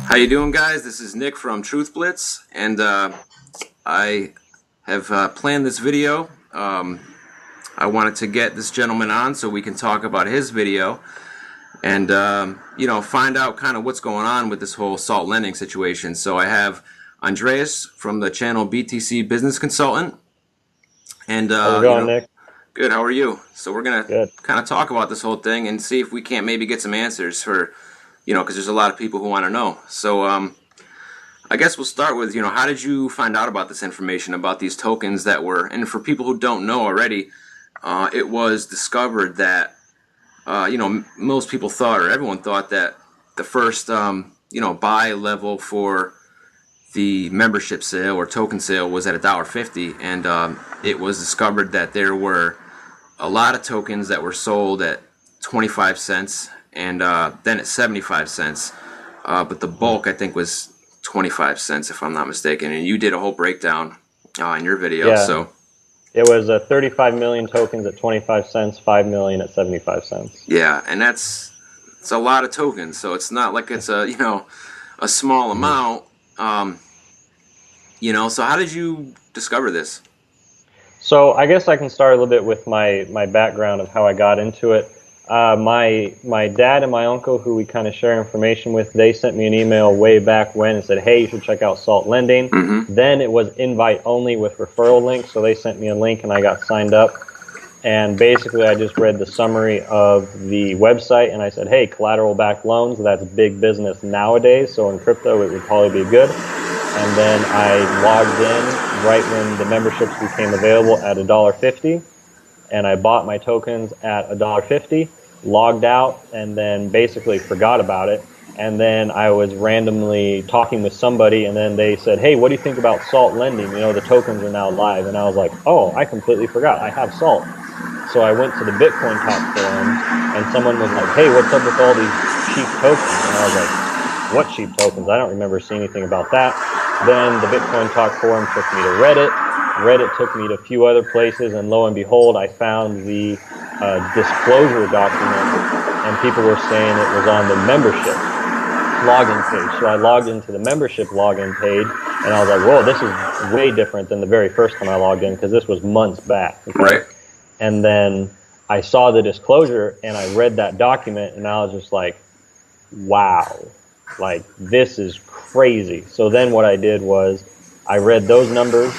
How you doing, guys? This is Nick from Truth Blitz, and I have planned this video. I wanted to get this gentleman on so we can talk about his video and find out kind of what's going on with this whole salt lending situation. So I have Andreas from the channel BTC Business Consultant, and How's it going, Nick? good. How are you? So we're gonna Good. kind of talk about this whole thing and see if we can't maybe get some answers for, because there's a lot of people who want to know. So I guess we'll start with, how did you find out about this information about these tokens that were, and for people who don't know already, it was discovered that, most people thought, or everyone thought, that the first, buy level for the membership sale or token sale was at $1.50, and it was discovered that there were a lot of tokens that were sold at 25 cents and then at 75 cents, but the bulk I think was 25 cents if I'm not mistaken, and you did a whole breakdown in your video. Yeah, So it was 35 million tokens at 25 cents, 5 million at 75 cents. yeah, and it's a lot of tokens, so it's not like it's a small amount. So how did you discover this? So I guess I can start a little bit with my background of how I got into it. My dad and my uncle, who we kind of share information with, they sent me an email way back when and said, hey, you should check out Salt Lending. Mm-hmm. Then it was invite only with referral links, so they sent me a link and I got signed up. And basically I just read the summary of the website and I said, hey, collateral backed loans, that's big business nowadays, so in crypto it would probably be good. And then I logged in right when the memberships became available at $1.50, and I bought my tokens at $1.50, logged out, and then basically forgot about it. And then I was randomly talking with somebody, and then they said, hey, what do you think about Salt Lending? The tokens are now live. And I was like, oh, I completely forgot. I have Salt. So I went to the Bitcoin Talk forums, and someone was like, hey, what's up with all these cheap tokens? And I was like, what cheap tokens? I don't remember seeing anything about that. Then the Bitcoin Talk forum took me to Reddit. Reddit took me to a few other places, and lo and behold, I found the disclosure document, and people were saying it was on the membership login page. So I logged into the membership login page, and I was like, whoa, this is way different than the very first time I logged in, because this was months back. Okay? Right. And then I saw the disclosure, and I read that document, and I was just like, wow, like this is crazy. So then what I did was I read those numbers,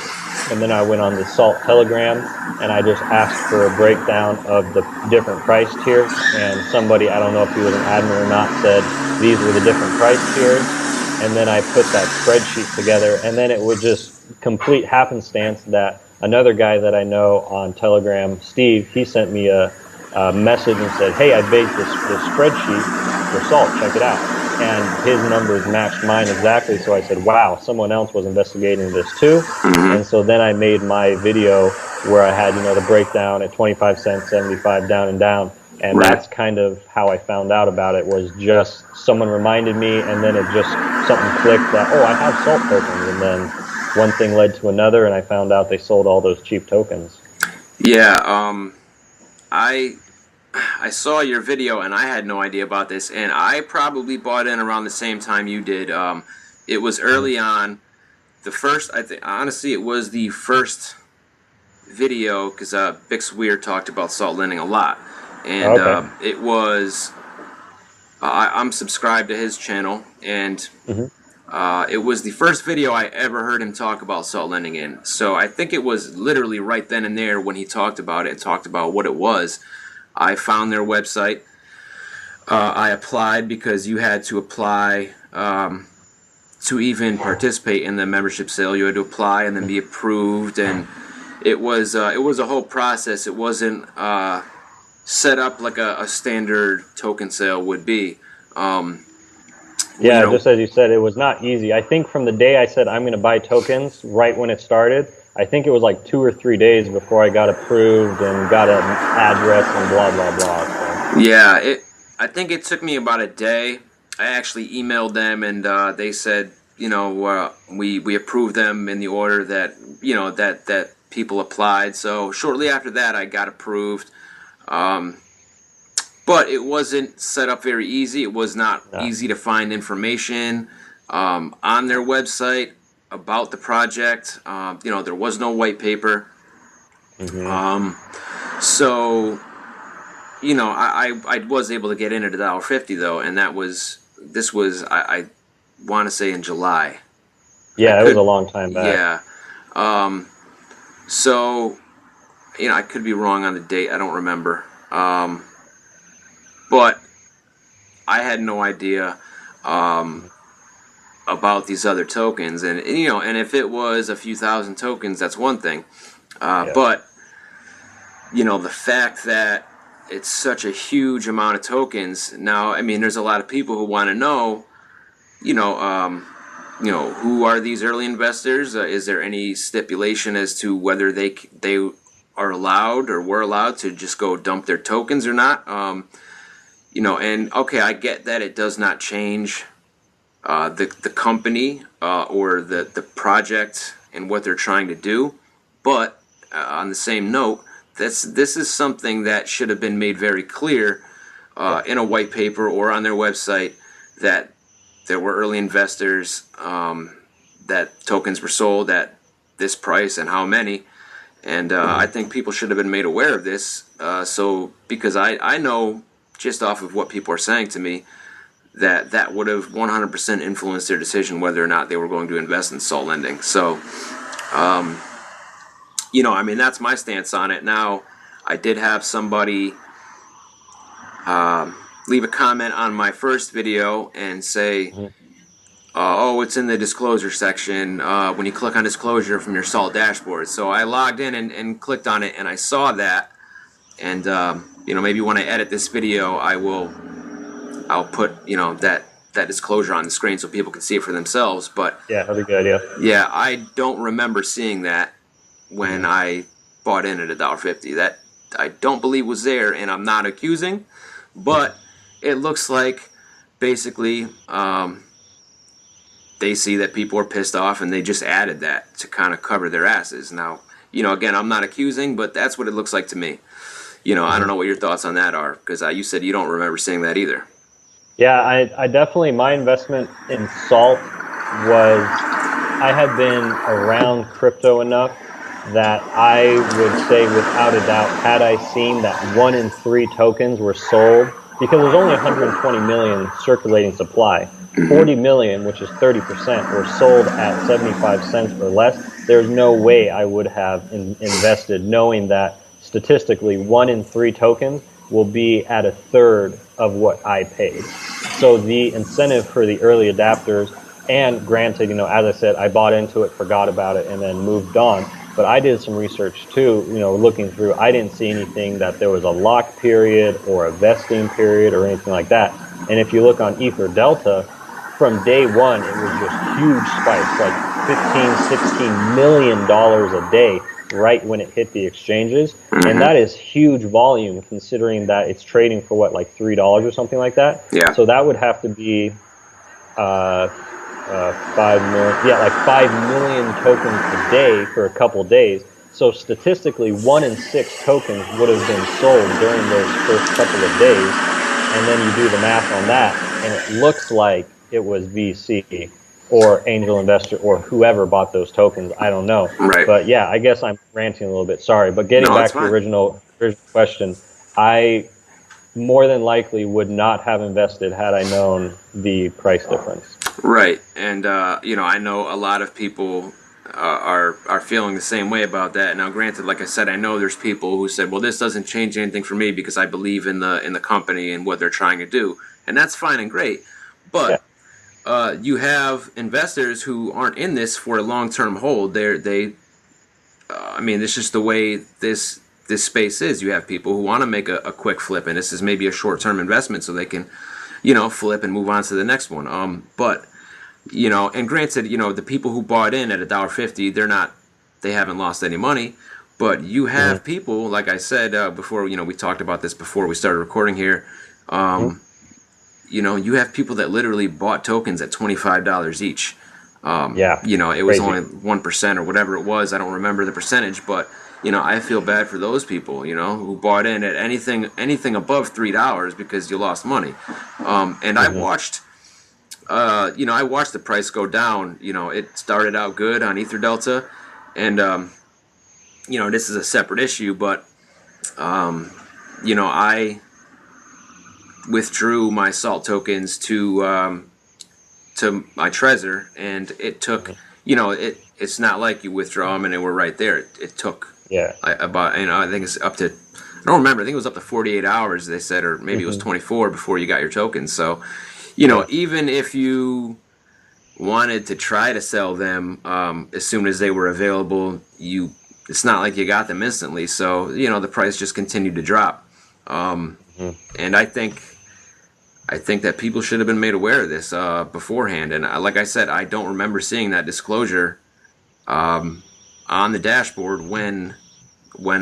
and then I went on the Salt Telegram, and I just asked for a breakdown of the different price tiers. And somebody, I don't know if he was an admin or not, said these were the different price tiers. And then I put that spreadsheet together, and then it would just complete happenstance that another guy that I know on Telegram, Steve, he sent me a message and said, hey, I made this spreadsheet for Salt, check it out. And his numbers matched mine exactly. So I said, wow, someone else was investigating this too. Mm-hmm. And so then I made my video where I had, the breakdown at 25 cents, 75, down and down. And Right. That's kind of how I found out about it, was just someone reminded me, and then it just, something clicked that, oh, I have Salt tokens. And then one thing led to another, and I found out they sold all those cheap tokens. Yeah, I saw your video and I had no idea about this, and I probably bought in around the same time you did. It was early on. The first, I think, honestly, it was the first video, because Bix Weir talked about salt lending a lot, and Okay. it was. I'm subscribed to his channel, and it was the first video I ever heard him talk about salt lending in. So I think it was literally right then and there when he talked about it and talked about what it was. I found their website. I applied, because you had to apply to even participate in the membership sale. You had to apply and then be approved, and it was a whole process. It wasn't set up like a standard token sale would be. Yeah, just as you said, it was not easy. I think from the day I said I'm going to buy tokens, right when it started, I think it was like 2 or 3 days before I got approved and got an address and blah, blah, blah. So. Yeah, I think it took me about a day. I actually emailed them, and they said, we approved them in the order that, that people applied. So shortly after that, I got approved. But it wasn't set up very easy. It was not easy to find information. on their website about the project. There was no white paper. So, I was able to get in at $1.50 though, and this was I want to say in July. Yeah, it was a long time back. Yeah. So, I could be wrong on the date. I don't remember. But I had no idea about these other tokens, and if it was a few thousand tokens, that's one thing. But the fact that it's such a huge amount of tokens now. I mean, there's a lot of people who want to know, who are these early investors? Is there any stipulation as to whether they are allowed or were allowed to just go dump their tokens or not? And okay, I get that it does not change the company or the project and what they're trying to do, but on the same note, this is something that should have been made very clear in a white paper or on their website, that there were early investors, that tokens were sold at this price and how many. And I think people should have been made aware of this. Because I know just off of what people are saying to me that would have 100% influenced their decision whether or not they were going to invest in salt lending. So, that's my stance on it. Now, I did have somebody leave a comment on my first video and say, it's in the disclosure section when you click on disclosure from your salt dashboard. So I logged in and clicked on it, and I saw that. And maybe when I edit this video, I'll put that disclosure on the screen so people can see it for themselves. But yeah, that'd be a good idea. Yeah, I don't remember seeing that when I bought in at $1.50. That I don't believe was there, and I'm not accusing, but it looks like basically they see that people are pissed off and they just added that to kind of cover their asses. Now, again, I'm not accusing, but that's what it looks like to me. I don't know what your thoughts on that are, because you said you don't remember seeing that either. Yeah, I definitely, my investment in salt was, I had been around crypto enough that I would say without a doubt, had I seen that 1 in 3 tokens were sold, because there's only 120 million circulating supply, 40 million, which is 30%, were sold at 75 cents or less, there's no way I would have invested knowing that statistically 1 in 3 tokens will be at a third of what I paid. So the incentive for the early adapters, and granted, as I said, I bought into it, forgot about it, and then moved on. But I did some research too, looking through. I didn't see anything that there was a lock period or a vesting period or anything like that. And if you look on Ether Delta, from day one, it was just huge spikes, like $15, $16 million a day, right when it hit the exchanges. And that is huge volume, considering that it's trading for what, like $3 or something like that. Yeah. So that would have to be 5 million, like 5 million tokens a day for a couple days. So statistically, 1 in 6 tokens would have been sold during those first couple of days. And then you do the math on that, and it looks like it was VC or angel investor or whoever bought those tokens. I don't know. Right. But yeah, I guess I'm ranting a little bit. Sorry. But getting back to the original question, I more than likely would not have invested had I known the price difference. Right. And, I know a lot of people are feeling the same way about that. Now, granted, like I said, I know there's people who said, well, this doesn't change anything for me because I believe in the company and what they're trying to do. And that's fine and great. But you have investors who aren't in this for a long-term hold. It's just the way this space is. You have people who want to make a quick flip, and this is maybe a short-term investment so they can, flip and move on to the next one. And granted, the people who bought in at $1.50, they haven't lost any money. But you have people, like I said before, we talked about this before we started recording here. You have people that literally bought tokens at $25 each. It was only 1% or whatever it was. I don't remember the percentage, but I feel bad for those people, who bought in at anything above $3 because you lost money. And I watched I watched the price go down. It started out good on Ether Delta, and this is a separate issue, but I withdrew my salt tokens to my Trezor, and it took, it's not like you withdraw them and they were right there. It took Yeah. about, I think it's up to, I don't remember. I think it was up to 48 hours, they said, or maybe it was 24 before you got your tokens. So, even if you wanted to try to sell them as soon as they were available, it's not like you got them instantly. So, the price just continued to drop. And I think that people should have been made aware of this beforehand. And like I said, I don't remember seeing that disclosure on the dashboard when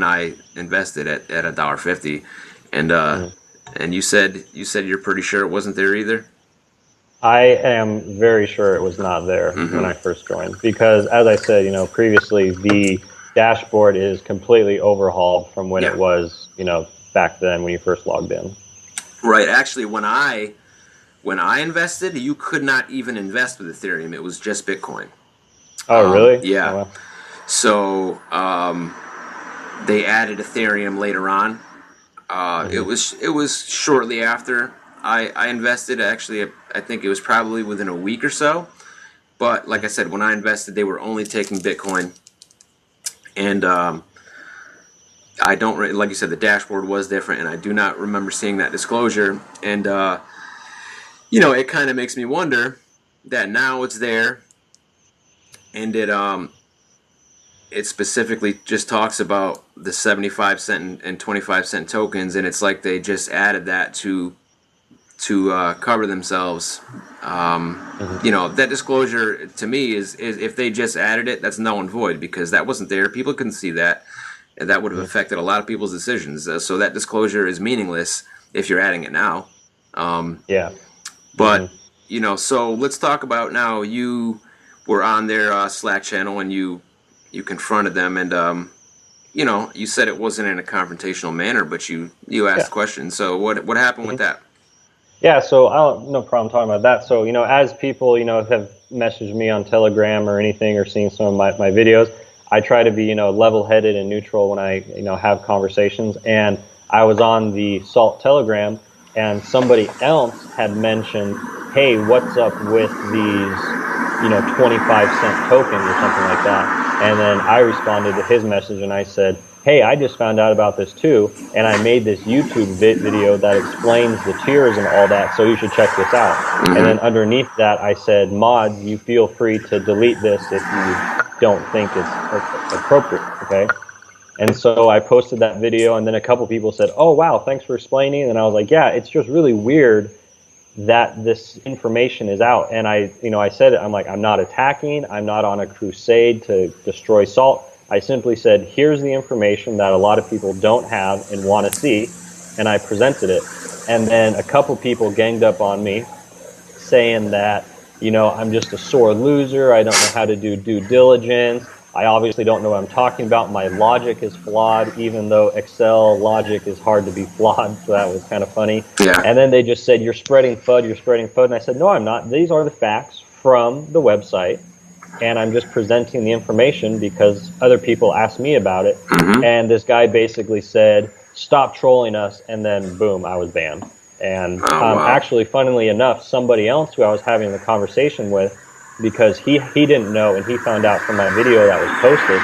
I invested at $1.50. And you said you're pretty sure it wasn't there either? I am very sure it was not there when I first joined, because as I said, previously, the dashboard is completely overhauled from when it was, back then when you first logged in. Right. Actually, when I invested, you could not even invest with Ethereum. It was just Bitcoin. Oh, really? Yeah. Oh, well. So they added Ethereum later on. It was shortly after I invested. Actually, I think it was probably within a week or so. But like I said, when I invested, they were only taking Bitcoin, and I don't, like you said, the dashboard was different, and I do not remember seeing that disclosure. And it kind of makes me wonder that now it's there, and it specifically just talks about the 75-cent and 25-cent tokens, and it's like they just added that to cover themselves. That disclosure to me is if they just added it, that's null and void, because that wasn't there. People couldn't see that, and that would have affected a lot of people's decisions. So that disclosure is meaningless if you're adding it now. Yeah. But so let's talk about now. You were on their Slack channel, and you confronted them, and you said it wasn't in a confrontational manner, but you asked questions. So what happened with that? Yeah, so no problem talking about that. So, as people, have messaged me on Telegram or anything, or seen some of my videos, I try to be, level-headed and neutral when I, have conversations. And I was on the Salt Telegram, and somebody else had mentioned, hey, what's up with these, 25-cent tokens or something like that. And then I responded to his message, and I said, hey, I just found out about this too, and I made this YouTube video that explains the tiers and all that, so you should check this out. And then underneath that, I said, mods, you feel free to delete this if you don't think it's appropriate, okay? And so I posted that video, and then a couple people said, oh, wow, thanks for explaining. And I was like, yeah, it's just really weird that this information is out. And I said it, I'm like, I'm not attacking, I'm not on a crusade to destroy Salt. I simply said, here's the information that a lot of people don't have and want to see, and I presented it. And then a couple people ganged up on me saying that, I'm just a sore loser, I don't know how to do due diligence, I obviously don't know what I'm talking about, my logic is flawed, even though Excel logic is hard to be flawed, so that was kind of funny. Yeah. And then they just said, you're spreading FUD, and I said, no, I'm not. These are the facts from the website, and I'm just presenting the information because other people asked me about it. And this guy basically said, stop trolling us, and then boom, I was banned. And actually, funnily enough, somebody else who I was having the conversation with, because he didn't know, and he found out from my video that was posted,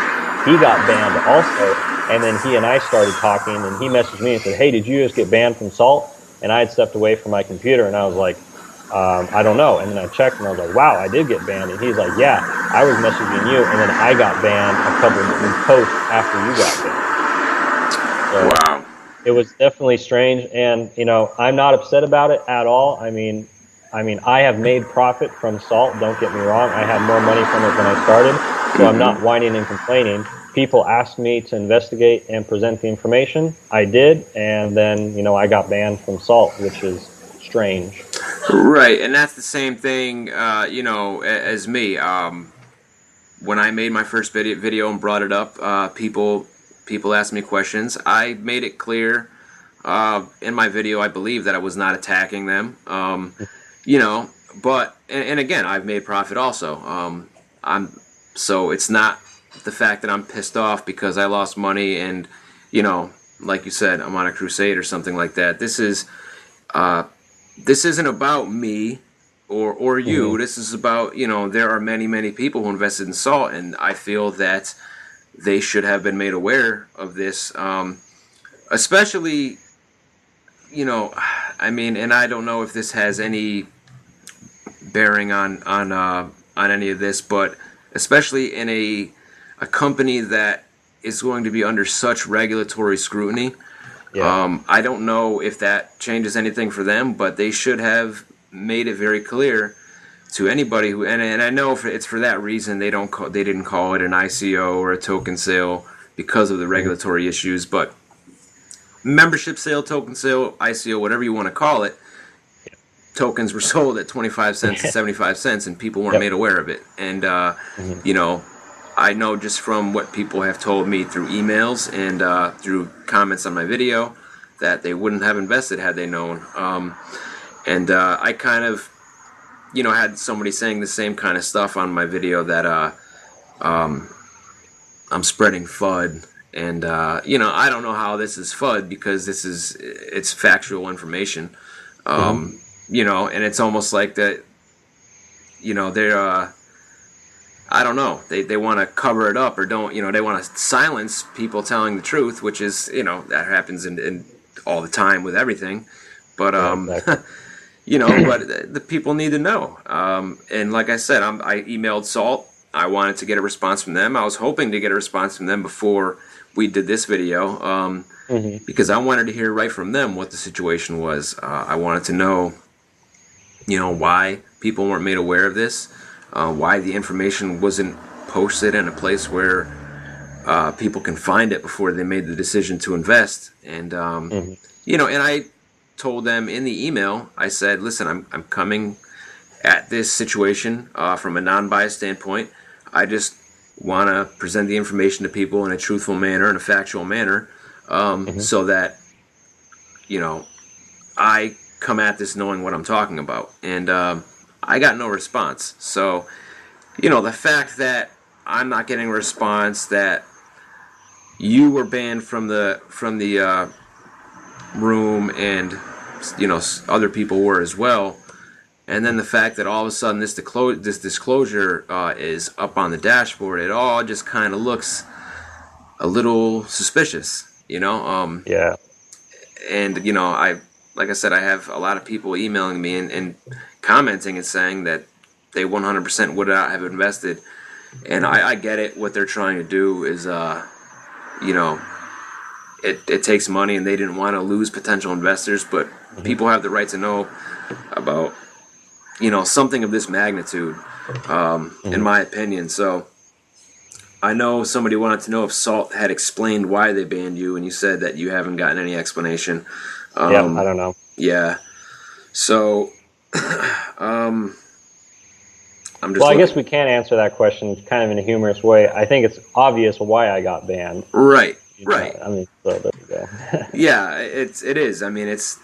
he got banned also. And then he and I started talking, and he messaged me and said, hey, did you just get banned from Salt? And I had stepped away from my computer, and I was like, I don't know. And then I checked, and I was like, wow, I did get banned. And he's like, yeah, I was messaging you, and then I got banned a couple of posts after you got banned. So Wow. It was definitely strange, and I'm not upset about it at all. I mean, I have made profit from Salt. Don't get me wrong. I have more money from it than I started, so I'm not whining and complaining. People asked me to investigate and present the information. I did, and then I got banned from Salt, which is strange. Right, and that's the same thing, as me. When I made my first video and brought it up, people asked me questions. I made it clear in my video, I believe, that I was not attacking them. but and again, I've made profit also. So it's not the fact that I'm pissed off because I lost money and, like you said, I'm on a crusade or something like that. This isn't about me or you. This is about, there are many people who invested in Salt, and I feel that they should have been made aware of this, especially, and I don't know if this has any bearing on any of this, but especially in a company that is going to be under such regulatory scrutiny. Yeah. I don't know if that changes anything for them, but they should have made it very clear to anybody who, and I know it's for that reason they didn't call it an ICO or a token sale because of the regulatory issues, but membership sale, token sale, ICO, whatever you want to call it, tokens were sold at 25 cents and 75 cents, and people weren't made aware of it. And, I know just from what people have told me through emails and through comments on my video that they wouldn't have invested had they known. I kind of, had somebody saying the same kind of stuff on my video that I'm spreading FUD. And, I don't know how this is FUD because it's factual information. And it's almost like that, they're, I don't know, they want to cover it up or don't, they want to silence people telling the truth, which is, that happens in all the time with everything. But, Exactly. but the people need to know. And like I said, I emailed Salt. I wanted to get a response from them. I was hoping to get a response from them before we did this video, because I wanted to hear right from them what the situation was. I wanted to know, why people weren't made aware of this, why the information wasn't posted in a place where people can find it before they made the decision to invest. And, and I told them in the email, I said, listen, I'm coming at this situation from a non-biased standpoint. I just want to present the information to people in a truthful manner, in a factual manner, so that, I come at this knowing what I'm talking about. And I got no response. So, the fact that I'm not getting a response, that you were banned from the room, and other people were as well, and then the fact that all of a sudden this disclosure is up on the dashboard, it all just kind of looks a little suspicious, Yeah. And like I said, I have a lot of people emailing me and commenting and saying that they 100% would not have invested, and I get it. What they're trying to do is, it takes money, and they didn't want to lose potential investors, but people have the right to know about, something of this magnitude, in my opinion. So I know somebody wanted to know if Salt had explained why they banned you, and you said that you haven't gotten any explanation. I don't know. Yeah. So, I'm just. Well, I guess we can answer that question kind of in a humorous way. I think it's obvious why I got banned. Right. Right. I mean, so there you go. Yeah, it is. I mean, it's,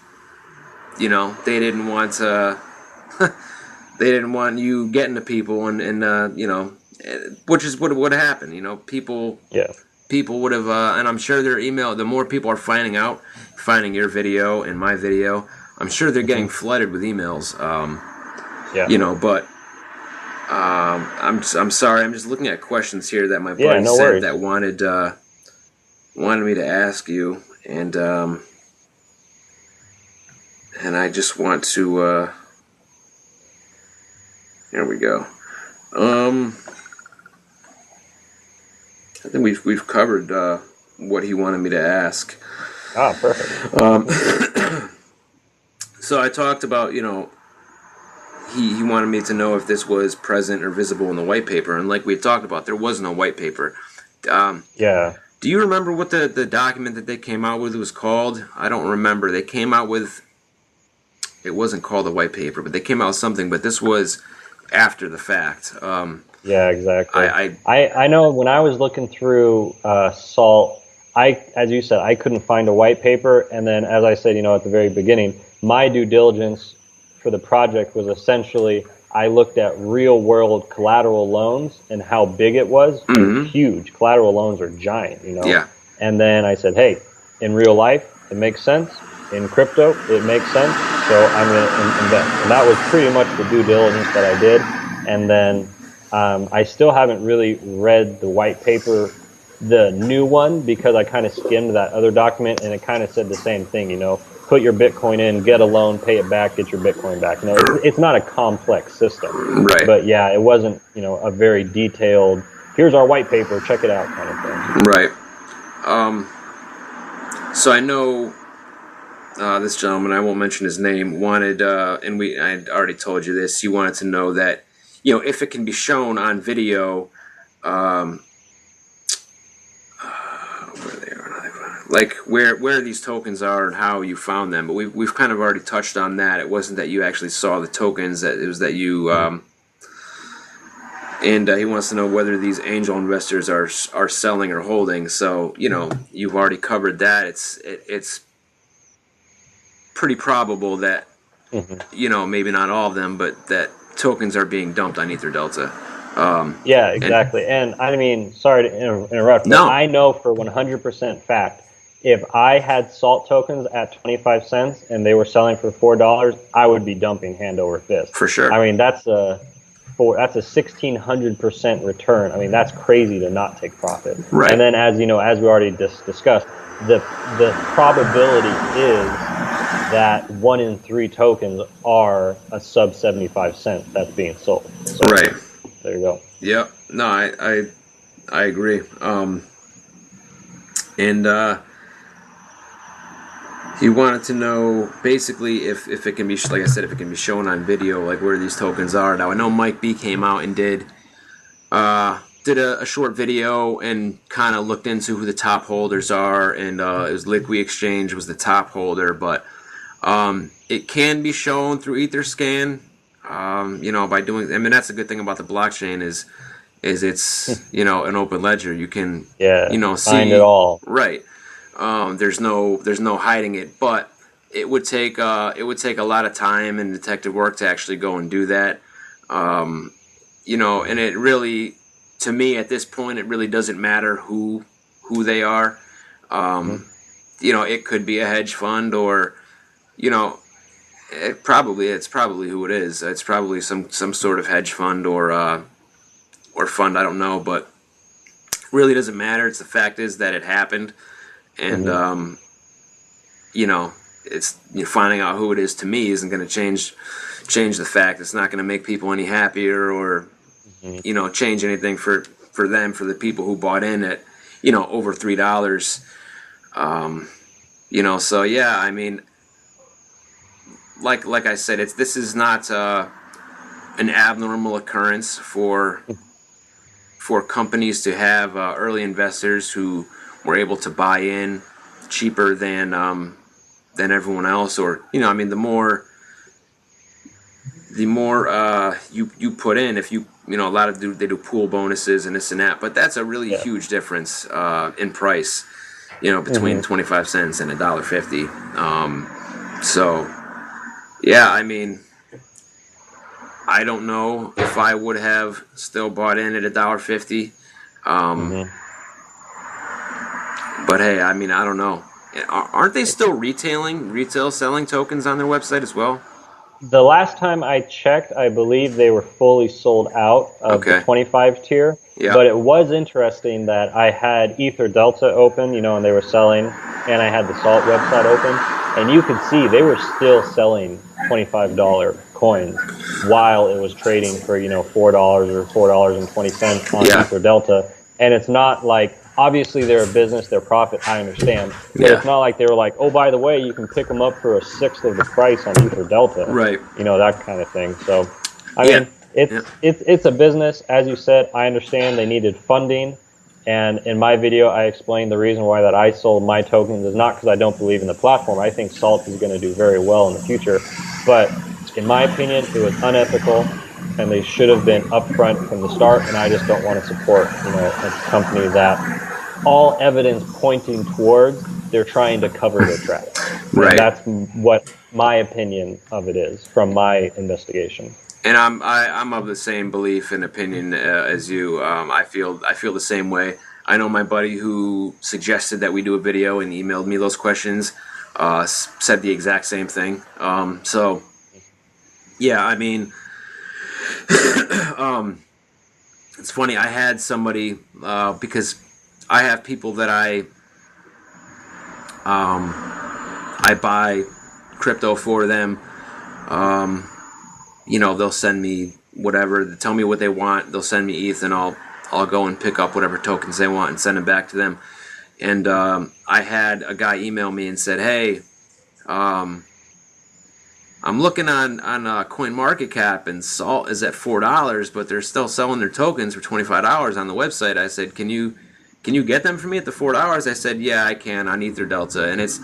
they didn't want to, they didn't want you getting to people, and which is what would happen. People. Yeah. People would have, and I'm sure their email. The more people are finding your video and my video, I'm sure they're getting flooded with emails. Yeah. But I'm sorry. I'm just looking at questions here that my buddy no sent worries. that wanted me to ask you, and I just want to. Here we go. I think we've covered what he wanted me to ask. Ah, perfect. So I talked about, he wanted me to know if this was present or visible in the white paper, and like we had talked about, there was no white paper. Yeah. Do you remember what the document that they came out with was called? I don't remember. They came out with, it wasn't called a white paper, but they came out with something, but this was after the fact. Yeah, exactly. I I know when I was looking through Salt, as you said, I couldn't find a white paper. And then, as I said, at the very beginning, my due diligence for the project was essentially I looked at real world collateral loans and how big it was. Mm-hmm. Huge. Collateral loans are giant, you know? Yeah. And then I said, hey, in real life, it makes sense. In crypto, it makes sense. So I'm going to invest. And that was pretty much the due diligence that I did. And then I still haven't really read the white paper, the new one, because I kind of skimmed that other document and it kind of said the same thing, you know, put your Bitcoin in, get a loan, pay it back, get your Bitcoin back. You know, it's not a complex system. Right. But yeah, it wasn't, you know, a very detailed, here's our white paper, check it out kind of thing. Right. So I know this gentleman, I won't mention his name, wanted, and I already told you this, he wanted to know that, you know, if it can be shown on video, like where these tokens are and how you found them. But we've kind of already touched on that. It wasn't that you actually saw the tokens, that it was that you and he wants to know whether these angel investors are selling or holding. So, you know, you've already covered that. It's pretty probable that you know, maybe not all of them, but that tokens are being dumped on EtherDelta. Yeah, exactly. And I mean, sorry to interrupt, but No. I know for 100% fact, if I had SALT tokens at 25 cents and they were selling for $4, I would be dumping hand over fist. For sure. I mean, that's a 1,600% return. I mean, that's crazy to not take profit. Right. And then, as you know, as we already discussed, the probability is that 1 in 3 tokens are a sub 75 cent that's being sold. So, right. There you go. Yep. No, I agree. And he wanted to know basically if it can be, like I said, if it can be shown on video, like where these tokens are. Now I know Mike B came out and did a short video and kind of looked into who the top holders are, and it was Liquid Exchange was the top holder, but it can be shown through Etherscan. You know, by doing, I mean, that's a good thing about the blockchain is it's, you know, an open ledger. You can, you know, find it all. Right. There's no hiding it, but it would take a lot of time and detective work to actually go and do that. You know, and it really, to me at this point, it really doesn't matter who they are. You know, it could be a hedge fund, or, you know, it's probably who it is. It's probably some sort of hedge fund or fund. I don't know, but really doesn't matter. It's the fact is that it happened, and you know, it's, you know, finding out who it is to me isn't going to change the fact. It's not going to make people any happier, or you know, change anything for them, for the people who bought in at, you know, over $3. You know, so yeah, I mean, like I said, this is not an abnormal occurrence for companies to have early investors who were able to buy in cheaper than everyone else, or, you know, I mean, the more you put in, if you know, a lot of they do pool bonuses and this and that, but that's a really huge difference in price, you know, between 25 cents and $1.50. So yeah, I mean, I don't know if I would have still bought in at $1.50. But hey, I mean, I don't know. Aren't they still retail selling tokens on their website as well? The last time I checked, I believe they were fully sold out of the 25 tier. Yeah. But it was interesting that I had EtherDelta open, you know, and they were selling, and I had the Salt website open, and you could see they were still selling $25 coins while it was trading for, you know, $4 or $4.20 on EtherDelta. And it's not like, obviously they're a business, they're profit, I understand. But it's not like they were like, oh, by the way, you can pick them up for 1/6 of the price on EtherDelta. Right. You know, that kind of thing. So, I mean, it's a business. As you said, I understand they needed funding. And in my video, I explained the reason why that I sold my tokens is not because I don't believe in the platform. I think Salt is going to do very well in the future. But in my opinion, it was unethical, and they should have been upfront from the start. And I just don't want to support, you know, a company that all evidence pointing towards they're trying to cover their tracks. Right. That's what my opinion of it is from my investigation. And I'm of the same belief and opinion as you. I feel the same way. I know my buddy who suggested that we do a video and emailed me those questions said the exact same thing. So yeah, I mean, it's funny. I had somebody because I have people that I buy crypto for them. They'll send me whatever. They tell me what they want. They'll send me ETH, and I'll go and pick up whatever tokens they want and send them back to them. And I had a guy email me and said, "Hey, I'm looking on CoinMarketCap, and Salt is at $4, but they're still selling their tokens for $25 on the website." I said, "Can you get them for me at the $4?" I said, "Yeah, I can on Ether Delta." And it's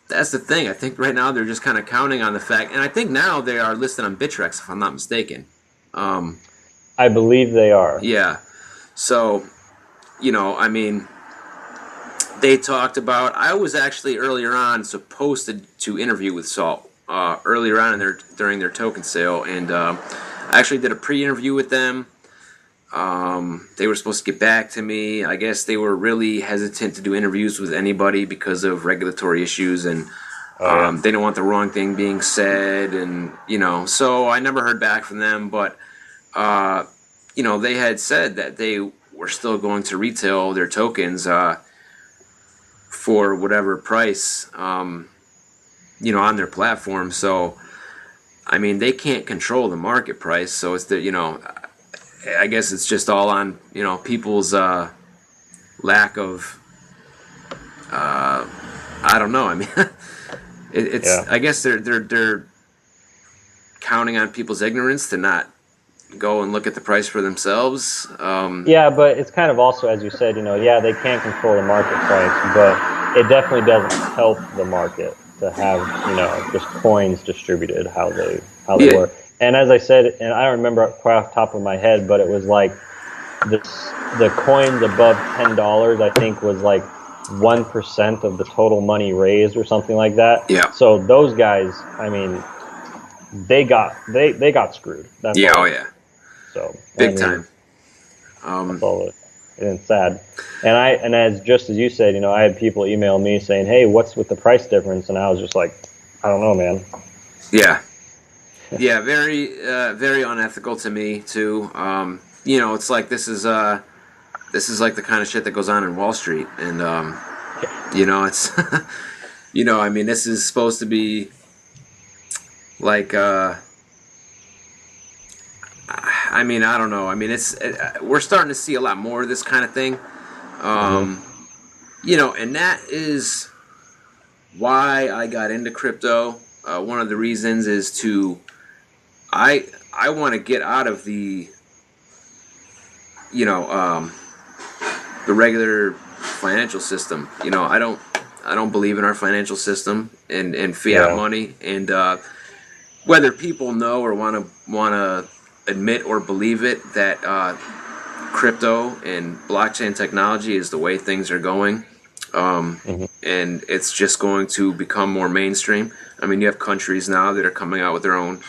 that's the thing. I think right now they're just kind of counting on the fact, and I think now they are listed on Bittrex, if I'm not mistaken. I believe they are. Yeah. So, I mean, they talked about. I was actually earlier on supposed to interview with Salt earlier on during their token sale, and I actually did a pre-interview with them. They were supposed to get back to me. I guess they were really hesitant to do interviews with anybody because of regulatory issues, and they didn't want the wrong thing being said, and so I never heard back from them. But they had said that they were still going to retail their tokens for whatever price, on their platform. So, I mean, they can't control the market price. So it's I guess it's just all on people's lack of I don't know. I mean, it's I guess they're counting on people's ignorance to not go and look at the price for themselves. Yeah, but it's kind of also, as you said, they can't control the market price, but it definitely doesn't help the market to have just coins distributed how they work. And as I said, and I don't remember quite off the top of my head, but it was like the coins above $10, I think, was like 1% of the total money raised or something like that. Yeah. So those guys, I mean, they got screwed. That's yeah. all. Oh yeah. So big time. That's all it. And it's sad. And as you said, I had people email me saying, "Hey, what's with the price difference?" And I was just like, "I don't know, man." Yeah. Yeah, very, very unethical to me too. It's like this is like the kind of shit that goes on in Wall Street, and it's, I mean, this is supposed to be like, I mean, I don't know. I mean, we're starting to see a lot more of this kind of thing, and that is why I got into crypto. One of the reasons is I want to get out of the regular financial system. I don't believe in our financial system and fiat money, and whether people know or want to admit or believe it, that crypto and blockchain technology is the way things are going, and it's just going to become more mainstream. I mean, you have countries now that are coming out with their own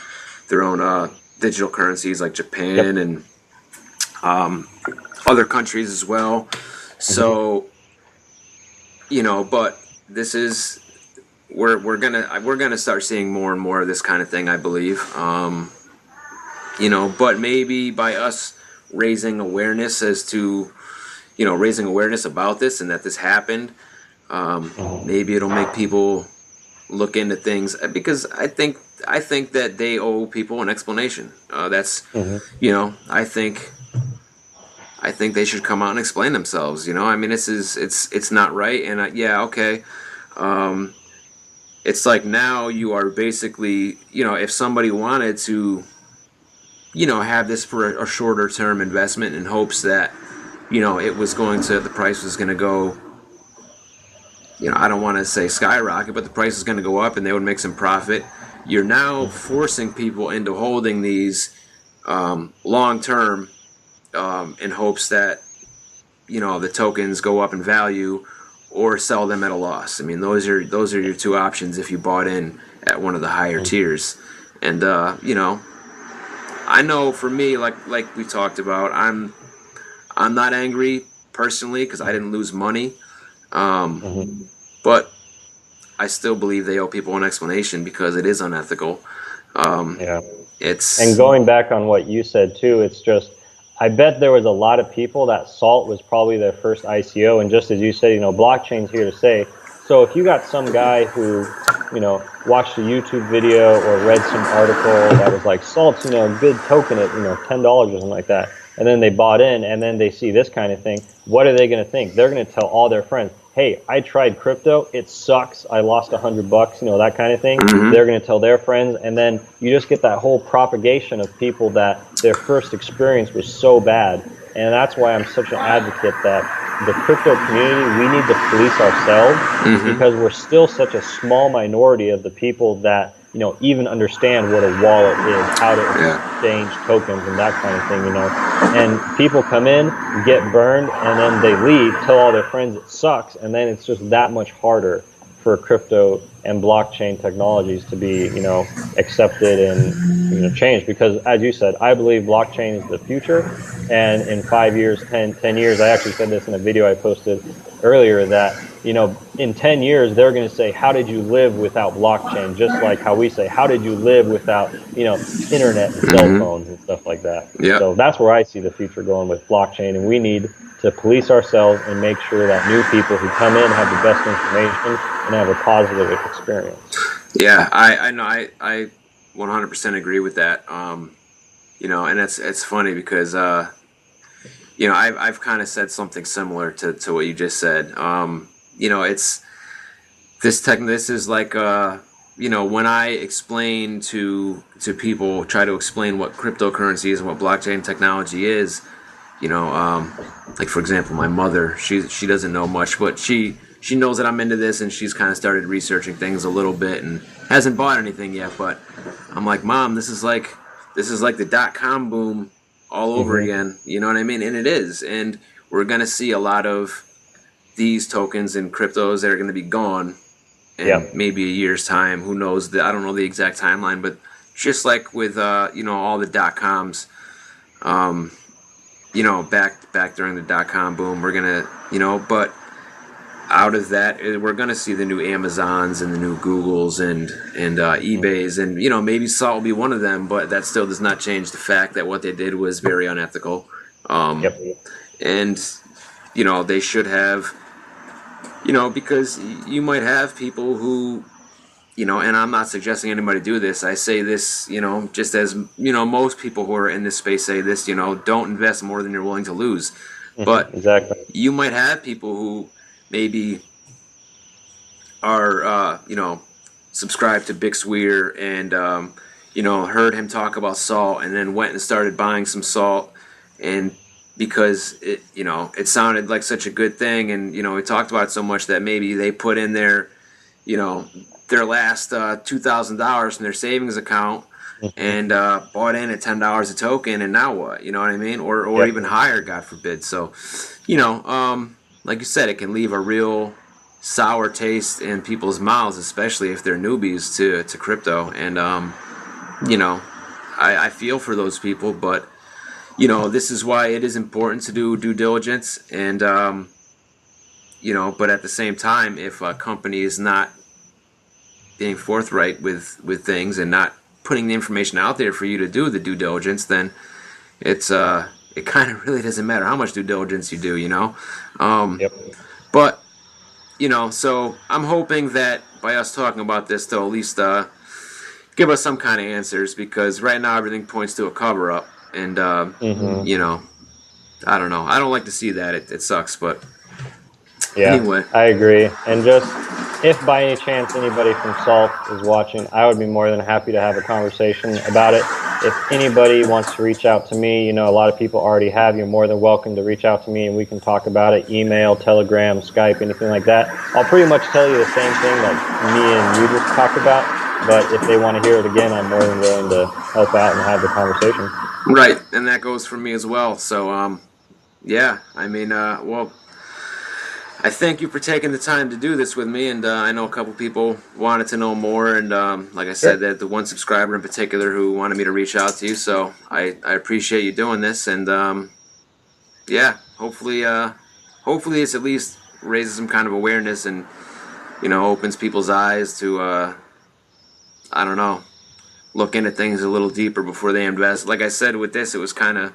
digital currencies, like Japan and other countries as well. So, but this is we're gonna start seeing more and more of this kind of thing, I believe. But maybe by us raising awareness raising awareness about this and that this happened, maybe it'll make people look into things, because I think that they owe people an explanation. That's I think they should come out and explain themselves. I mean, it's not right, and okay. It's like now you are basically, if somebody wanted to, have this for a shorter term investment in hopes that, the price was going to go, I don't want to say skyrocket, but the price is going to go up and they would make some profit. You're now forcing people into holding these long term in hopes that, the tokens go up in value, or sell them at a loss. I mean, those are your two options if you bought in at one of the higher tiers. And I know for me, like we talked about, I'm not angry personally because I didn't lose money, but I still believe they owe people an explanation because it is unethical. Yeah. It's And going back on what you said too, it's just, I bet there was a lot of people that Salt was probably their first ICO. And just as you said, blockchain's here to stay. So if you got some guy who, watched a YouTube video or read some article that was like Salt's, good token at, $10 or something like that, and then they bought in and then they see this kind of thing, what are they going to think? They're going to tell all their friends, hey, I tried crypto, it sucks, I lost $100, that kind of thing. They're going to tell their friends, and then you just get that whole propagation of people that their first experience was so bad. And that's why I'm such an advocate that the crypto community, we need to police ourselves, because we're still such a small minority of the people that even understand what a wallet is, how to exchange tokens and that kind of thing, And people come in, get burned, and then they leave, tell all their friends it sucks, and then it's just that much harder for crypto and blockchain technologies to be, accepted and changed. Because as you said, I believe blockchain is the future, and in 5 years, 10 years, I actually said this in a video I posted earlier, that in 10 years they're going to say, how did you live without blockchain? Just like how we say, how did you live without internet and cell phones and stuff like that. So that's where I see the future going with blockchain, and we need to police ourselves and make sure that new people who come in have the best information and have a positive experience. Yeah, I know, I 100% agree with that. And it's funny because I've kind of said something similar to what you just said. It's this is like when I explain to people, try to explain what cryptocurrency is and what blockchain technology is, like for example, my mother, she doesn't know much, but she knows that I'm into this, and she's kind of started researching things a little bit and hasn't bought anything yet. But I'm like, Mom, this is like the .com boom all over again. You know what I mean? And it is. And we're going to see a lot of these tokens and cryptos that are going to be gone in maybe a year's time. Who knows? I don't know the exact timeline, but just like with, all the .coms, back during the .com boom, we're going to, but out of that, we're going to see the new Amazons and the new Googles and eBays, and maybe Salt will be one of them, but that still does not change the fact that what they did was very unethical. And they should have, because you might have people who, and I'm not suggesting anybody do this. I say this, just as most people who are in this space say this. Don't invest more than you're willing to lose. But you might have people who maybe are subscribed to Big Swear and heard him talk about salt, and then went and started buying some salt, and because it sounded like such a good thing, and we talked about it so much that maybe they put in their last $2,000 in their savings account and bought in at $10 a token, and now what? You know what I mean? Or even higher, God forbid. So like you said, it can leave a real sour taste in people's mouths, especially if they're newbies to crypto. And I feel for those people, but this is why it is important to do due diligence. And but at the same time, if a company is not being forthright with things and not putting the information out there for you to do the due diligence, then it kind of really doesn't matter how much due diligence you do, But, so I'm hoping that by us talking about this, they'll at least give us some kind of answers, because right now everything points to a cover-up. And, I don't know. I don't like to see that. It sucks, but anyway. I agree. And just, if by any chance anybody from Salt is watching, I would be more than happy to have a conversation about it. If anybody wants to reach out to me, a lot of people already have. You're more than welcome to reach out to me, and we can talk about it. Email, Telegram, Skype, anything like that. I'll pretty much tell you the same thing that me and you just talked about. But if they want to hear it again, I'm more than willing to help out and have the conversation. Right, and that goes for me as well. So, I mean, well, I thank you for taking the time to do this with me, and I know a couple people wanted to know more, and like I said, that the one subscriber in particular who wanted me to reach out to you, so I appreciate you doing this, and yeah, hopefully it's at least raises some kind of awareness and, you know, opens people's eyes to, I don't know, look into things a little deeper before they invest. Like I said, with this, it was kind of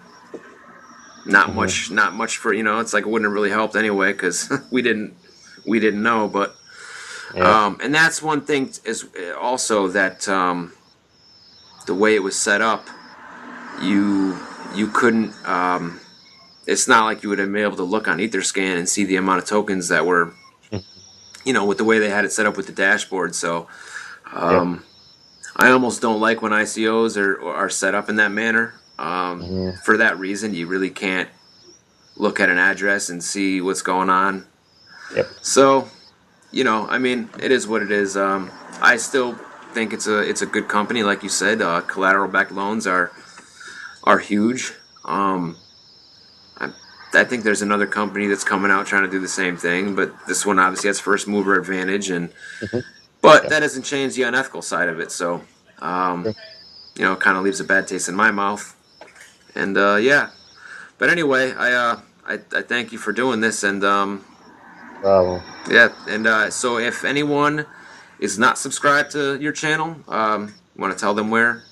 not much for, you know, it's like it wouldn't have really helped anyway because we didn't know. But and that's one thing is also that the way it was set up, you couldn't. It's not like you would have been able to look on Etherscan and see the amount of tokens that were, you know, with the way they had it set up with the dashboard. So I almost don't like when ICOs are set up in that manner. For that reason, you really can't look at an address and see what's going on. So, you know, I mean, it is what it is. I still think it's a good company, like you said. Collateral-backed loans are huge. I think there's another company that's coming out trying to do the same thing, but this one obviously has first mover advantage, and but that doesn't change the unethical side of it. So, you know, it kind of leaves a bad taste in my mouth. And yeah, but anyway, I thank you for doing this, and yeah, and so if anyone is not subscribed to your channel, you want to tell them where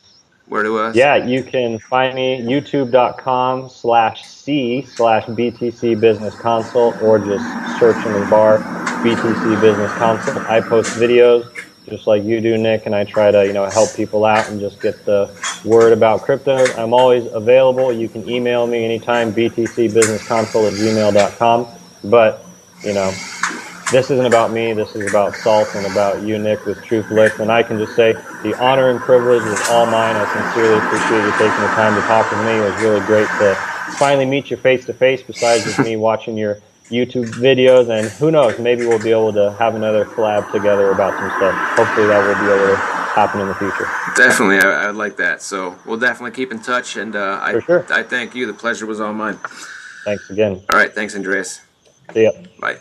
to? Yeah, you can find me youtube.com/c/BTCBusinessConsult, or just search in the bar BTC Business Consult. I post videos just like you do, Nick, and I try to, you know, help people out and just get the word about crypto. I'm always available. You can email me anytime, btcbusinessconsult@gmail.com. But, you know, this isn't about me. This is about Salt and about you, Nick, with Truth Licks. And I can just say the honor and privilege is all mine. I sincerely appreciate you taking the time to talk with me. It was really great to finally meet you face to face, besides just me watching your YouTube videos. And who knows, maybe we'll be able to have another collab together about some stuff. Hopefully that will be able to happen in the future. Definitely, I would like that. So we'll definitely keep in touch. And I thank you. The pleasure was all mine. Thanks again. All right, thanks, Andreas. See ya. Bye.